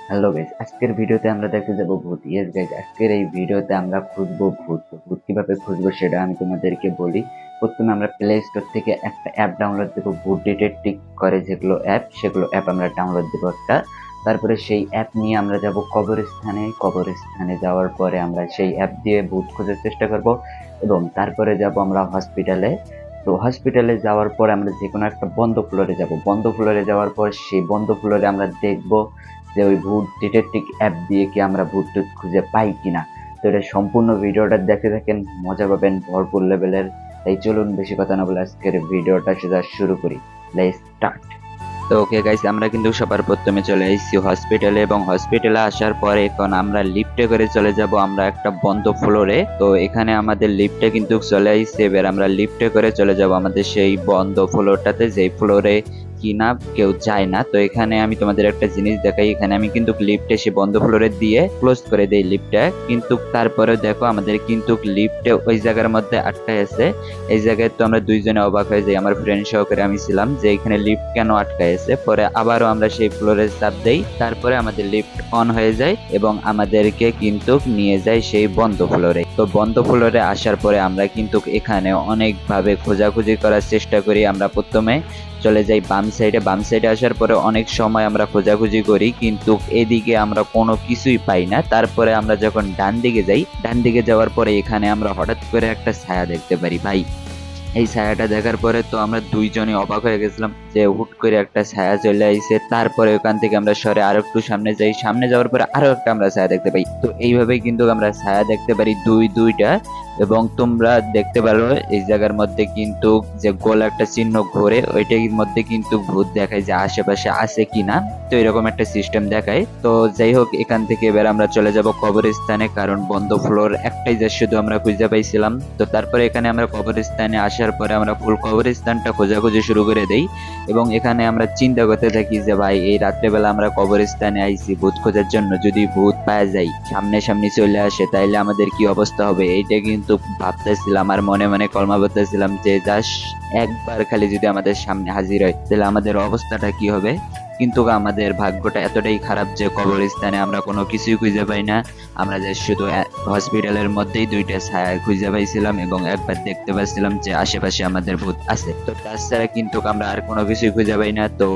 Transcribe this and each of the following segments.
Hello guys, আজকের ভিডিওতে আমরা দেখতে যাব ভূত। ইয়েস গাইস, আজকের এই ভিডিওতে আমরা খুঁজবো ভূত। তো ভূত কিভাবে খুঁজবো সেটা আমি তোমাদেরকে বলি। প্রথমে আমরা প্লে স্টোর থেকে একটা অ্যাপ ডাউনলোড দেবো, ভূত ডিটেকটিভ করে যেগুলো সেগুলো অ্যাপ আমরা ডাউনলোড দেবো একটা। তারপরে সেই অ্যাপ নিয়ে আমরা যাব কবরস্থানে যাওয়ার পরে আমরা সেই অ্যাপ দিয়ে ভূত খোঁজার চেষ্টা করব, এবং তারপরে যাব আমরা হসপিটালে। তো হসপিটালে যাওয়ার পর আমরা যে কোনো একটা বন্ধ ফ্লোরে যাব। বন্ধ ফ্লোরে যাওয়ার পর সেই বন্ধ ফ্লোরে আমরা দেখব যে ওই ভূত ডিটেকটিভ অ্যাপ দিয়ে কি আমরা ভূত টুত খুঁজে পাই কিনা। তো এটা সম্পূর্ণ ভিডিওটা দেখতে থাকেন, মজা পাবেন ভরপুর লেভেলের। তাই চলুন বেশি কথা না বলে আজকের ভিডিওটা সোজা শুরু করি। Let's start. তো ওকে গাইস, আমরা কিন্তু সবার প্রথমে চলে এসেছি হসপিটালে, এবং হসপিটালে আসার পরে এখন আমরা লিফটে করে চলে যাব আমরা একটা বন্ধ ফ্লোরে। তো এখানে আমাদের লিফটে কিন্তু চলে আসছে, এবার আমরা লিফটে করে চলে যাব আমাদের সেই বন্ধ ফ্লোরটাতে, যেই ফ্লোরে কিনা কেউ যায় না। তো এখানে আমি তোমাদের একটা জিনিস দেখাই, এখানে আমি কিন্তু লিফটে সে বন্ধ ফ্লোরে দিয়ে ক্লোজ করে দেই লিফটটা, কিন্তু তারপরে দেখো আমাদের কিন্তু লিফটে ওই জায়গার মধ্যে আটকায় আছে। এই জায়গায় তো আমরা দুইজনে অবাক হয়ে যাই, আমার ফ্রেন্ড সহকারে আমি ছিলাম, যে এখানে লিফট কেন আটকায় আছে। পরে আবারও আমরা সেই ফ্লোরে চাপ দেই, তারপরে আমাদের লিফট অন হয়ে যায় এবং আমাদেরকে কিন্তু নিয়ে যায় সেই বন্ধ ফ্লোরে। তো বন্ধ ফ্লোরে আসার পরে আমরা কিন্তু এখানে অনেকভাবে খোঁজাখুঁজি করার চেষ্টা করি। আমরা প্রথমে চলে যাই বাম সাইডে আসার পরে অনেক সময় আমরা খোঁজাখুঁজি করি, কিন্তু এদিকে আমরা কোনো কিছুই পাই না। তারপরে আমরা যখন ডান দিকে যাওয়ার পরে এখানে আমরা হঠাৎ করে একটা ছায়া দেখতে পারি ভাই। এই ছায়াটা দেখার পরে তো আমরা দুইজনই অবাক হয়ে গেছিলাম যে হুট করে একটা ছায়া চলে আইছে। তারপরে ওখান থেকে আমরা সরে আরো একটু সামনে যাই, সামনে যাওয়ার পরে আরো একটা আমরা ছায়া দেখতে পাই। তো এইভাবে কিন্তু আমরা ছায়া দেখতে পারি দুইটা, এবং তোমরা দেখতে পারো এই জায়গার মধ্যে কিন্তু যে গোল একটা চিহ্ন ঘোরে, ওইটার মধ্যে কিন্তু ভূত দেখায় যে আশেপাশে আছে কিনা। তো এরকম একটা সিস্টেম দেখায়। তো যাই হোক, এখান থেকে এবার আমরা চলে যাব কবরস্থানে, কারণ বন্ধ ফ্লোর একটাই যে শুধু আমরা খুঁজে পাইছিলাম। তো তারপরে এখানে আমরা কবরস্থানে আসার পরে আমরা ফুল কবরস্থানটা খোঁজাখুঁজি শুরু করে দেই, এবং এখানে আমরা চিন্তা করতে থাকি যে ভাই এই রাত্রেবেলা আমরা কবরস্থানে আইছি ভূত খোঁজার জন্য, যদি ভূত পাওয়া যায় সামনে চলে আসে তাইলে আমাদের কি অবস্থা হবে। এইটা কিন্তু ভাবতেছিলাম আর মনে মনে কলমা বলতেছিলাম যে জাস্ট একবার খালি যদি আমাদের সামনে হাজির হয় তাহলে আমাদের অবস্থাটা কি হবে। কিন্তু আমাদের ভাগ্যটা এতটাই খারাপ যে কবরস্থানে আমরা কোনো কিছুই খুঁজে পাই না। আমরা যে শুধু হসপিটালের মধ্যেই দুইটা ছায়া খুঁজে পাইছিলাম, এবং একবার দেখতে পাচ্ছিলাম যে আশেপাশে আমাদের ভূত আছে। তো তাছাড়া কিন্তু আমরা আর কোনো কিছুই খুঁজে পাই না। তো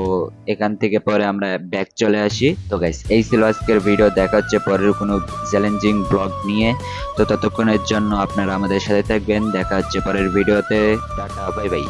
এখান থেকে পরে আমরা ব্যাক চলে আসি। তো গাইস, এই ছিল আজকের ভিডিও। দেখা হচ্ছে পরের কোনো চ্যালেঞ্জিং ব্লগ নিয়ে। তো ততক্ষণের জন্য আপনারা আমাদের সাথে থাকবেন। দেখা হচ্ছে পরের ভিডিওতে। Tata, bye bye.